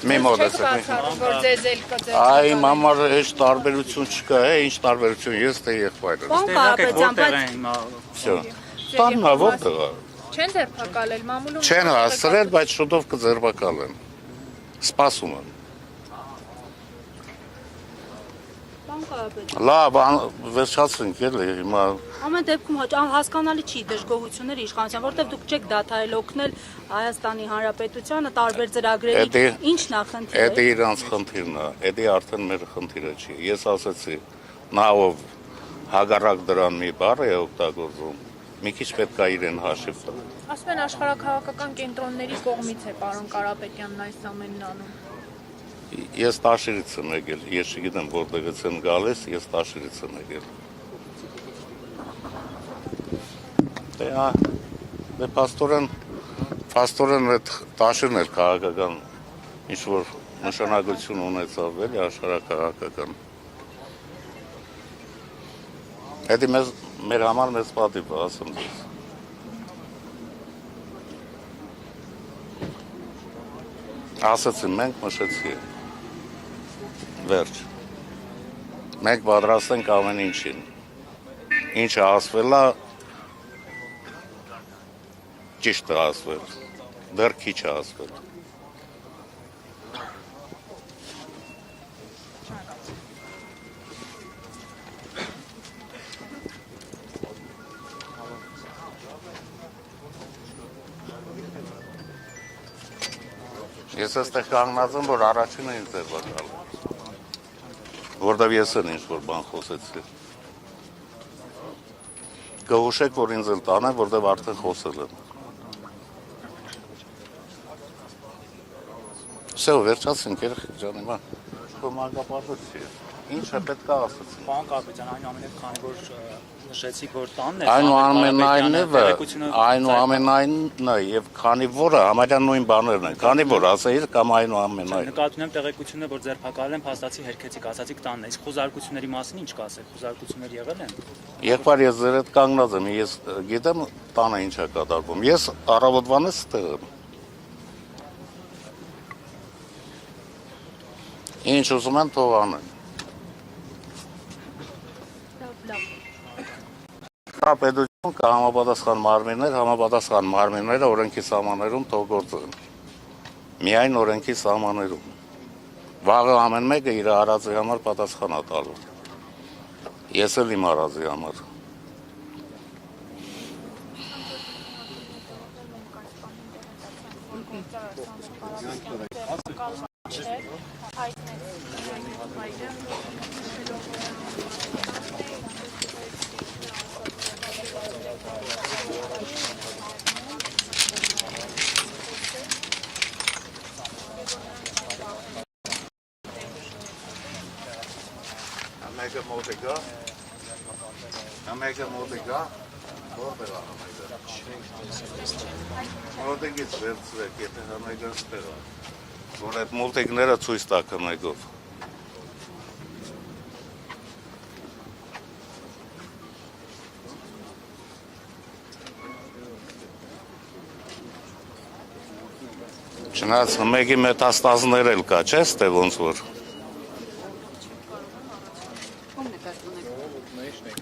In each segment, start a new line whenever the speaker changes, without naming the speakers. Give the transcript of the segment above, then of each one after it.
Մի մոդես է։ Այ մամար էջ տարբերություն չկա, ինչ տարբերություն, ես թե եղբայրը։
Պարոն Կարապետյան, բայց
Всё։ Տաննա որտեղ է։
Չեն ձերբակալել մամուլում։
Չեն հասցրել, բայց շուտով կձերբակալեն։ Սպասում եմ։
Պարոն Կարապետյան,
Լավ, վերջացնենք էլի հիմա։
ամեն դեպքում հասկանալի չի դժգոհությունները իշխանության, որտեղ դուք չեք դադարել օգնել Հայաստանի Հանրապետությանը տարբեր ծրագրերի, ի՞նչ նախնդիր է։
Էդի իրանց խնդիրն է, էդի արդեն մեր խնդիրը չի։ Ես ասացի, նա ով հագարակ դրան մի բառ է օգտագործում, մի քիչ պետք է իրեն հաշիվ տա։
Ասում են աշխարհաքաղաքական կենտրոնների կողմից է պարոն Կարապետյանն այս ամենն անում։
Ես Տաշիրից եմ եկել, ես չգիտեմ որտեղից եմ գալիս, ես Տաշիրից եմ եկել։ Դե փաստորեն այդ Տաշիրն էր քաղաքական ինչ-որ նշանակություն ունեցավ էլի աշխարհաքաղաքական։ Էդի մեր համար մեծ պատիվ է, ասեմ ձեզ։ Ասացի, մենք մշեցի։ Վերջ։ Մենք պատրաստ ենք ամեն ինչին։ Ինչը ասվել է, ճիշտ է ասվել, դեռ քիչ է ասվել։ Ես այստեղ կանգնած եմ, որ առաջինը ինձ է բակալ, որտև ես են ինչ-որ բան խոսեցի։ Կհուշեք, որ ինձ էլ տանեն, որտև արդեն խոսել եմ։ Всё, վերջացինք, երեխեք ջան, հիմա մանկապարտեզ չի։ Ինչը պետք է ասեցի։
Պարոն Կարապետյան, այնուամենայնիվ, քանի որ նշեցիք, որ տանն է,
այնուամենայնիվը եւ քանի որը համարյա նույն բաներն են, քանի որ ասեիր կամ այնուամենայն։
նկատի ունեմ տեղեկությունները, որ ձերբակալել են, փաստացի հերքեցիք, ասացիք տանն է։ Իսկ խոզարկությունների մասին ինչ կասեք, խոզարկություններ եղել են։
Եղբայր, ես ձեր հետ կանգնած եմ, ես գիտեմ տանը ինչ է կատարվում։ Ես առավոտվանից ստեղ եմ։ Ինչ ուզում են թող անեն։ Կա պետություն, կա համապատասխան մարմինները օրենքի սահմաններում թող գործեն։ Միայն օրենքի սահմաններում։ Վաղը ամեն մեկը իր արածի համար պատասխան է տալու։ Ես էլ իմ արածի համար։ Ամեկը մոտիկա, որտեղ է ամեկը։ Մոտիկից վերցրեք, եթե ամեկը ստեղ է, որ այդ մոտիկները ցույց տաք ամեկով։ Չնայած մեկի մետաստազներ էլ կա, չէ՞, ստե ոնց որ։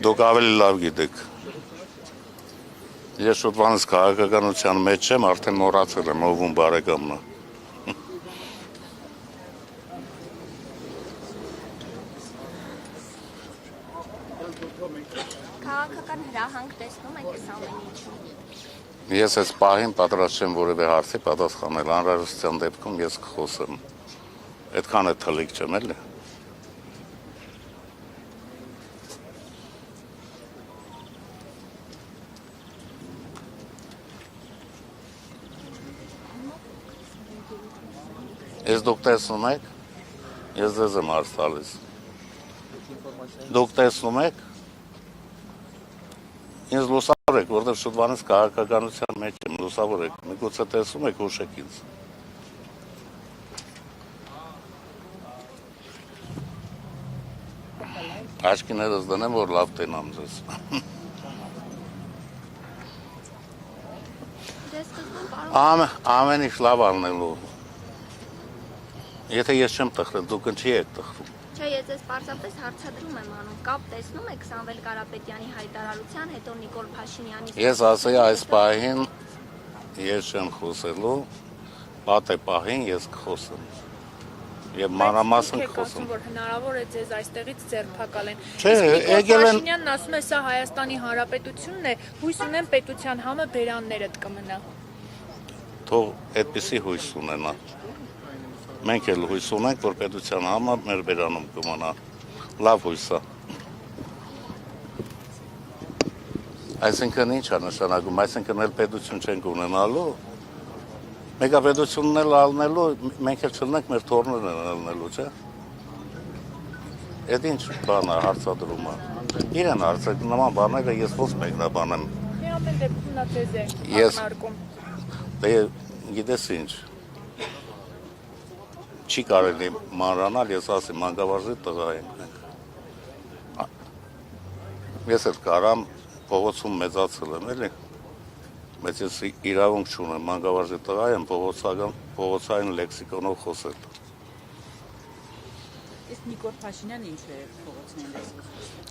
Դուք ավելի լավ գիտեք։ Ես շուտվանից քաղաքականության մեջ եմ, արդեն մոռացել եմ ով ում բարեկամն է։
Քաղաքական հրահանգ տեսնում եք այս ամեն ինչում։
Ես այս պահին պատրաստ չեմ որևէ հարցի պատասխանել, անհրաժեշտության դեպքում ես կխոսեմ։ Այդքան է թլիկ չեմ էլի։ Ես դուք տեսնում եք, ես ձեզ եմ հարց տալիս։ Դուք տեսնում եք, ինձ լուսավորեք, որտեղ շուտվանից քաղաքականության մեջ եմ, լուսավորեք, միգուցե տեսում եք, հուշեք ինձ։ Աչքիներս դնեմ, որ լավ տենամ ձեզ։ Ամեն ինչ լավ անելու։ Եթե ես չեմ տխրել, դուք ինչի եք տխրում։
Չէ, ես ես պարզապես հարցադրում եմ անում։ Կապ տեսնում եք Սամվել Կարապետյանի հայտարարության հետո Նիկոլ Փաշինյանի։
Ես ասեի այս պահին ես չեմ խոսելու, պատե պահին ես կխոսեմ։ Եվ մանրամասն կխոսեմ։
Որ հնարավոր է ձեզ այստեղից ձերբակալեն։
Չէ, եկել են
Փաշինյանն ասում է, սա Հայաստանի Հանրապետությունն է, հույս ունեմ պետության համը բերաններդ կմնա։
թող այդպիսի հույս ունենա։ Մենք էլ հույս ունենք, որ պետության համը մեր բերանում կմնա։ Լավ հույս է։ Այսինքն ինչ է նշանակում, այսինքն էլ պետություն չենք ունենալու։ Մեգապետությունն էլ ալնելու, մենք էլ չլնենք մեր թորներն ալնելու, չէ՞։ Այդ ինչ բան է հարցադրումը։ Իրեն հարցեք, նման բաները ես ոնց մեկնաբանեմ։
Մի ամեն դեպքում նա ձեզ է
Ես-
ակնարկում։
Դե գիտես ինչ։ Չի կարելի մանրանալ, ես ասի մանկավարժի տղա ենք մենք։ Ես էլ կարամ փողոցում մեծացել եմ, էլի։ Բայց ես իրավունք չունեմ, մանկավարժի տղա եմ փողոցային լեքսիկոնով խոսել։
Իսկ Նիկոլ Փաշինյանը ինչ է փողոցներին լսում։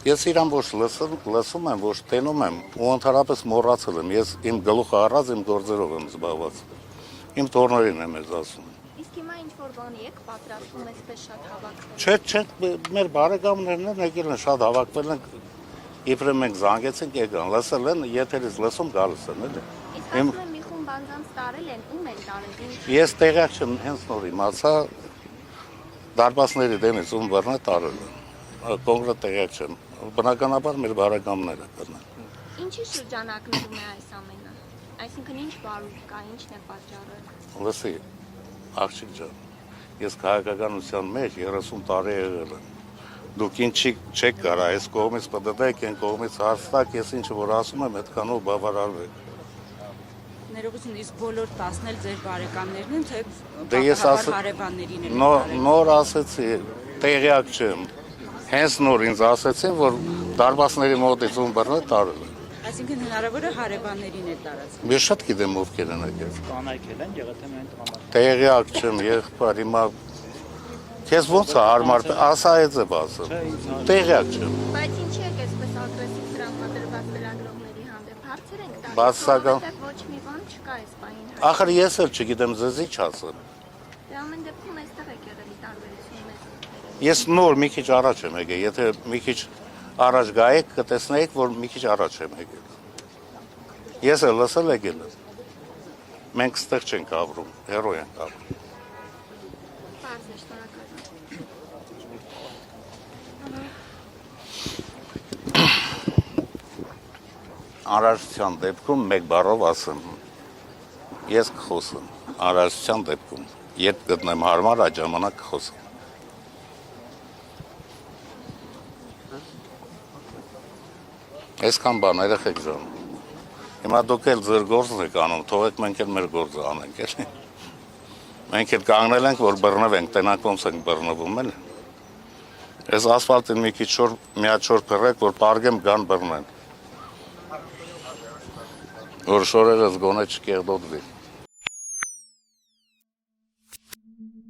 Ես իրան ոչ լսում եմ, ոչ տենում եմ ու ընդհանրապես մոռացել եմ։ Ես իմ գլուխը առած իմ գործերով եմ զբաղված։ Իմ տորներին եմ ես ասում։
Իսկ հիմա ինչ որ բանի եք պատրաստում այսպես շատ հավաքվել։
Չէ, մեր բարեկամներն են եկել են շատ հավաքվել են։ Իբրե մենք զանգեցինք եկան, լսել են, եթերից լսում գալիս են, էլի։
Իսկ ասում եմ մի խումբ անձանց տարել են, ում են տարել։ Ինչ
Ես տեղյակ չեմ, հենց նոր իմացա դարպասների դեմից ում բռնե տարել են։ Կոնկրետ տեղյակ չեմ։ Բնականաբար մեր բարեկամները կան։
ինչի շրջանակներում է այս ամենը։ Այսինքն ինչ բարույթ կա, ինչն է պատճառը։
Լսի, աղջիկ ջան, ես քաղաքականության մեջ 30 տարի եղել եմ։ Դուք ինչի չեք կարա, այս կողմից պտտեք, այն կողմից հարցտակ, ես ինչ որ ասում եմ, այդքանով բավարարվեք։
Ներողություն, իսկ բոլոր 10-ն էլ ձեր բարեկամներն են, թե
Դե ես ասա
հարևաններին են։
նոր ասեցի, տեղյակ չեմ։ Հենց նոր ինձ ասեցին, որ դարպասների մոտից ում բռնե տարել են։
Այսինքն հնարավոր է հարևաններին է տարածել։
Ես շատ գիտեմ ովքեր են եկել։
Կանայքել են եղել թե միայն տղամարդ։
Տեղյակ չեմ, եղբայր, հիմա քեզ ոնց է հարմար, ասա այդ է բասը։ Տեղյակ չեմ։
Բայց ինչի եք այսպես ագրեսիվ տրամադրված լրագրողների հանդեպ։ Հարցեր ենք տալիս։
Բացասական-
որովհետև Ոչ մի բան չկա այս պահին։
Ախր ես էլ չգիտեմ ձեզ ինչ ասեմ։
Դե ամեն դեպքում այստեղ եք եղել տարբերություն մեծ։
Ես նոր մի քիչ առաջ եմ եկել, եթե մի քիչ առաջ գայեք, կտեսնեիք, որ մի քիչ առաջ եմ եկել։ Ես էլ լսել եկել եմ։ Մենք ստեղ չենք ապրում, հերոյ ենք ապրում։
Պարզ է, շնորհակալ եմ։
Անհրաժեշտության դեպքում մեկ բառով ասեմ, ես կխոսեմ, անհրաժեշտության դեպքում, երբ գտնեմ հարմար, այդ ժամանակ կխոսեմ։ Այսքան բան, երեխեք ջան, հիմա դուք էլ ձեր գործն եք անում, թողեք մենք էլ մեր գործը անենք, էլի։ Մենք էլ կանգնել ենք, որ բռնվենք, տենանք ոնց ենք բռնվում, էլի։ Այս ասֆալտին մի քիչ մի հատ շոր փռեք, որ պարգեմ գան բռնեն։ Որ շորերս գոնե չկեղդոդվի։